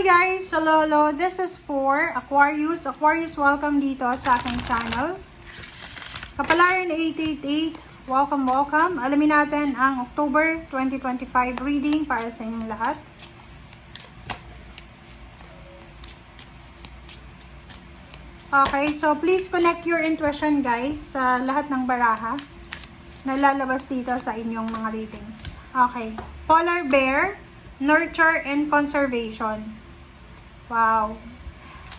Hi guys! Hello! This is for Aquarius. Aquarius, welcome dito sa aking channel. Kapalaran 888, welcome. Alamin natin ang October 2025 reading para sa inyong lahat. Okay, so please connect your intuition guys sa lahat ng baraha na lalabas dito sa inyong mga readings. Okay, Polar Bear, Nurture and Conservation. Wow.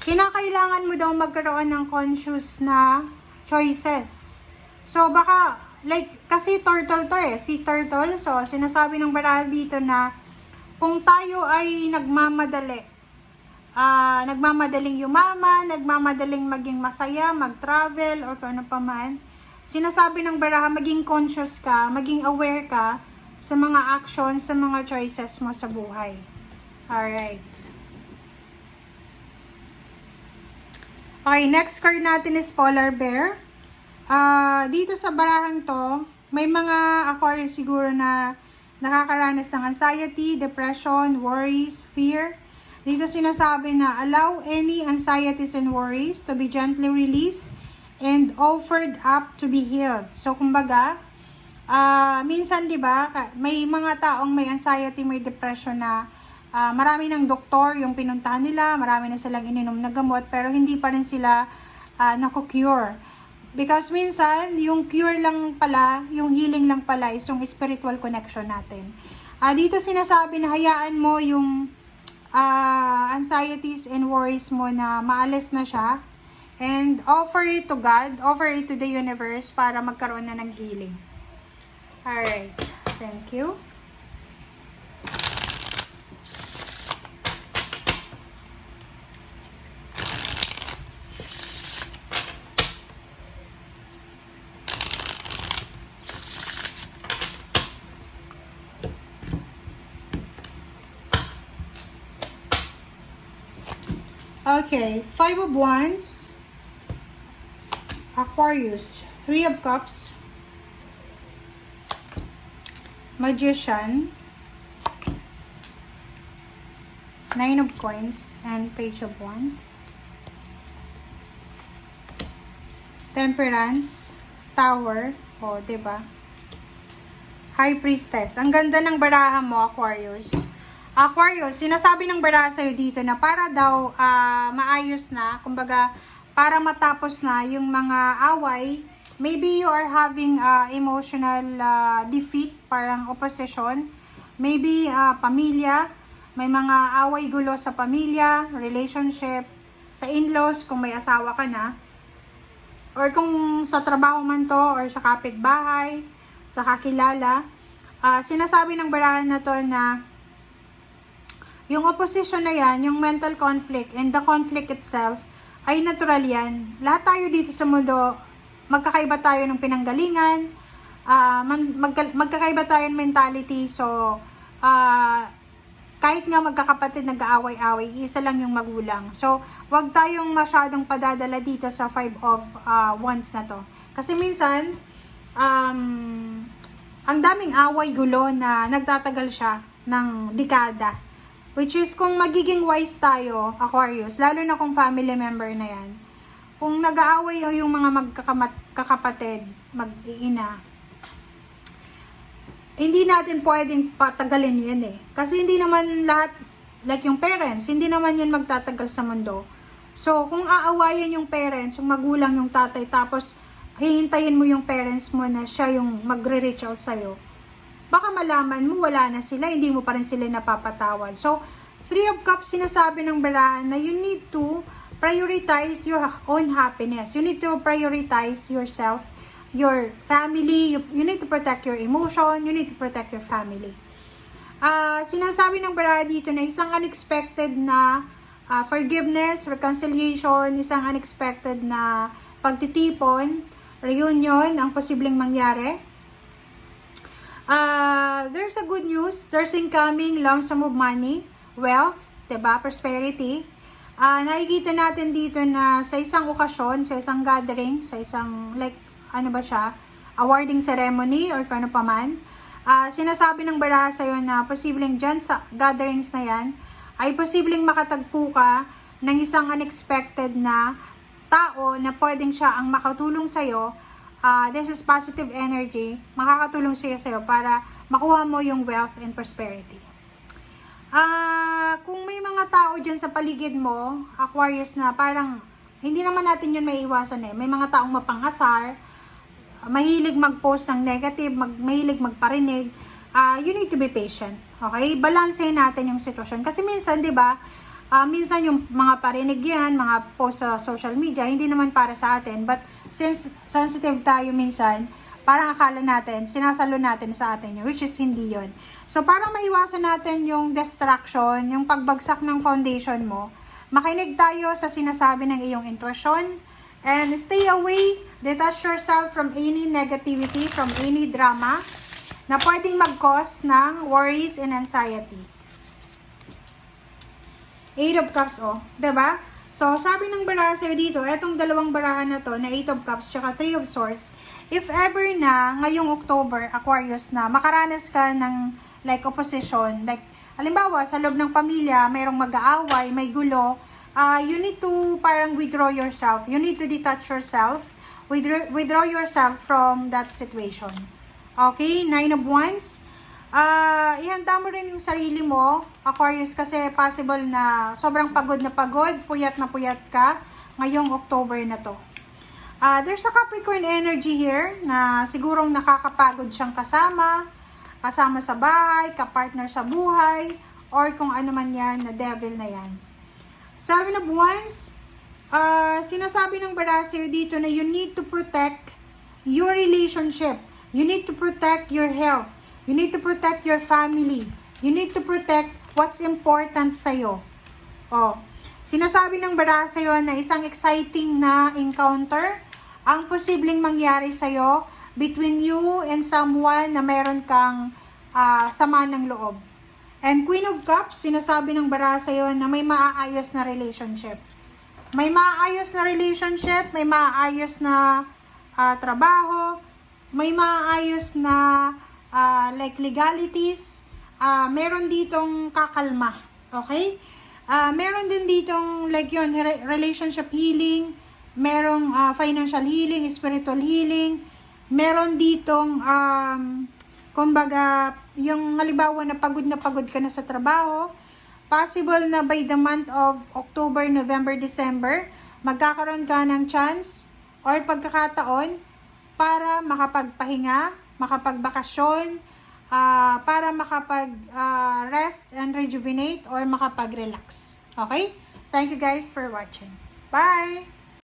Kinakailangan mo daw magkaroon ng conscious na choices. So, baka, like, kasi turtle to si turtle. So, sinasabi ng baraha dito na kung tayo ay nagmamadaling yumaman, nagmamadaling maging masaya, mag-travel, or kung ano pa man, sinasabi ng baraha, maging conscious ka, maging aware ka sa mga actions, sa mga choices mo sa buhay. Alright. Okay, next card natin is Polar Bear. Dito sa barahang to, may mga Aquarius siguro na nakakaranas ng anxiety, depression, worries, fear. Dito sinasabi na allow any anxieties and worries to be gently released and offered up to be healed. So, kumbaga, minsan, di ba, may mga taong may anxiety, may depression na marami ng doktor yung pinuntahan nila, marami na silang ininom na gamot, pero hindi pa rin sila naku-cure. Because minsan, yung cure lang pala, yung healing lang pala is yung spiritual connection natin. Dito sinasabi na hayaan mo yung anxieties and worries mo na maalis na siya, and offer it to God, offer it to the universe para magkaroon na ng healing. Alright, thank you. Okay, 5 of Wands, Aquarius, 3 of Cups, Magician, 9 of Coins, and Page of Wands, Temperance, Tower, diba? High Priestess. Ang ganda ng baraha mo, Aquarius. Aquarius, sinasabi ng baraha sa'yo dito na para daw maayos na, kumbaga, para matapos na yung mga away. Maybe you are having emotional defeat, parang opposition. Maybe pamilya, may mga away gulo sa pamilya, relationship, sa in-laws kung may asawa ka na. Or kung sa trabaho man to, or sa kapitbahay, sa kakilala. Sinasabi ng barahan na to na yung opposition na yan, yung mental conflict and the conflict itself, ay natural yan. Lahat tayo dito sa mundo, magkakaiba tayo ng pinanggalingan, magkakaiba tayo ng mentality, so kahit nga magkakapatid nag-aaway-away, isa lang yung magulang. So, wag tayong masyadong padadala dito sa 5 of Wands na to. Kasi minsan, ang daming away-gulo na nagtatagal siya ng dekada. Which is, kung magiging wise tayo, Aquarius, lalo na kung family member na yan, kung nag-aaway yung mga magkakapatid, mag-iina, hindi natin pwedeng patagalin yun Kasi hindi naman lahat, like yung parents, hindi naman yun magtatagal sa mundo. So, kung aawayan yung parents, yung magulang, yung tatay, tapos hihintayin mo yung parents mo na siya yung magre-reach out sa'yo, baka malaman mo, wala na sila, hindi mo pa rin sila napapatawad. So, 3 of Cups, sinasabi ng barahan na you need to prioritize your own happiness. You need to prioritize yourself, your family. You need to protect your emotion. You need to protect your family. Sinasabi ng baraha dito na isang unexpected na forgiveness, reconciliation, isang unexpected na pagtitipon, reunion, ang posibleng mangyari. There's a good news. There's incoming lump sum of money, wealth, diba? Prosperity. Nakikita natin dito na sa isang okasyon, sa isang gathering, sa isang, like, awarding ceremony or kung ano pa man, sinasabi ng baraha sa'yo na posibleng dyan sa gatherings na yan, ay posibleng makatagpo ka ng isang unexpected na tao na pwedeng siya ang makatulong sa'yo. This is positive energy. Makakatulong siya sa'yo para makuha mo yung wealth and prosperity. Kung may mga tao dyan sa paligid mo, Aquarius, na parang hindi naman natin yun maiiwasan eh. May mga taong mapanghasar, mahilig mag-post ng negative, mahilig magparinig. You need to be patient. Okay? Balansehin natin yung sitwasyon. Kasi minsan, di ba, minsan yung mga parinig yan, mga post sa social media, hindi naman para sa atin. But since sensitive tayo minsan, parang akala natin, sinasalo natin sa atin yun, which is hindi yun. So, para maiwasan natin yung distraction, yung pagbagsak ng foundation mo, makinig tayo sa sinasabi ng iyong intuition, and stay away, detach yourself from any negativity, from any drama, na pwedeng mag-cause ng worries and anxiety. 8 of Cups, diba? So, sabi ng baraha sa'yo dito, etong dalawang barahan na to, na 8 of Cups, tsaka 3 of Swords, if ever na, ngayong October, Aquarius, na makaranas ka ng, like, opposition, like, halimbawa, sa loob ng pamilya, mayroong mag-aaway, may gulo, you need to parang withdraw yourself. You need to detach yourself, withdraw yourself from that situation. Okay, 9 of Wands. Ihanda mo rin yung sarili mo, Aquarius, kasi possible na sobrang pagod na pagod, puyat na puyat ka ngayong October na to. There's a Capricorn energy here na sigurong nakakapagod siyang kasama sa bahay, kapartner sa buhay, or kung ano man yan, na devil na yan. 7 of Wands, sinasabi ng baraha sa'yo dito na you need to protect your relationship. You need to protect your health. You need to protect your family. You need to protect what's important sa'yo. Sinasabi ng baraha sa'yo na isang exciting na encounter ang posibleng mangyari sa'yo between you and someone na meron kang sama ng loob. And Queen of Cups, sinasabi ng baraha sa'yo na may maaayos na relationship. May maaayos na relationship, may maaayos na trabaho, may maaayos na like legalities, meron ditong kakalma, okay? Meron din ditong like yun, relationship healing, merong financial healing, spiritual healing, meron ditong kumbaga, yung halimbawa na pagod ka na sa trabaho, possible na by the month of October, November, December, magkakaroon ka ng chance or pagkakataon para makapagpahinga, makapagbakasyon, para makapag-rest and rejuvenate or makapag-relax. Okay? Thank you guys for watching. Bye!